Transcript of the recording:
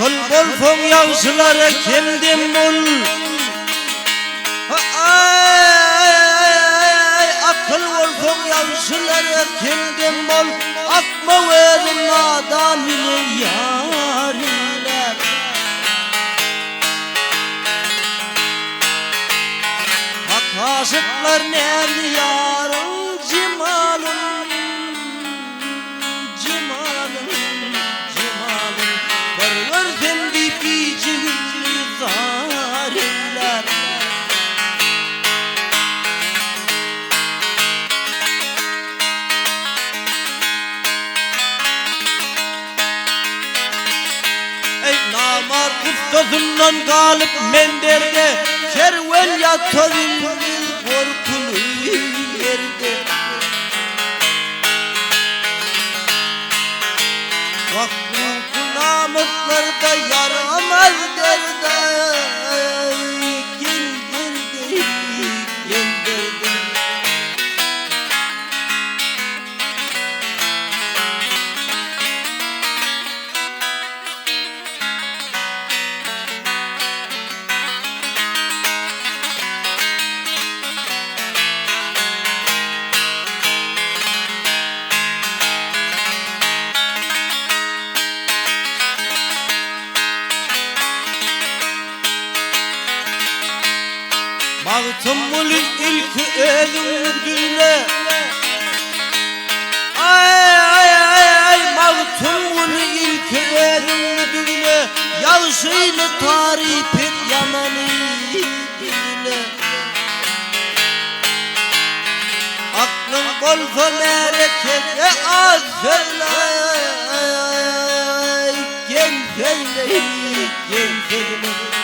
Akıl bol fon yağsıları kendim bul. Akıl bol fon yağsıları kendim bol. Akma verin nadan ile yarinler. Hakasıtlar nerede yarın cimalım, cimalım, cimalım. Görürsem bipicik zalimler. Ey namar kıftasından kalıp menderde kerven yatar ilmil korkulu yerde. Vakfı namuslarda yaramaz derde. Gel derde, gel derde. Mağtumul ilk öldüğüne. Ay ay ay ay mağtumul ilk öldüğüne. Yağışıyla tarif et yamanı dile. Aklın bolsa merekete az söyle. Gel söyle, gel söyle.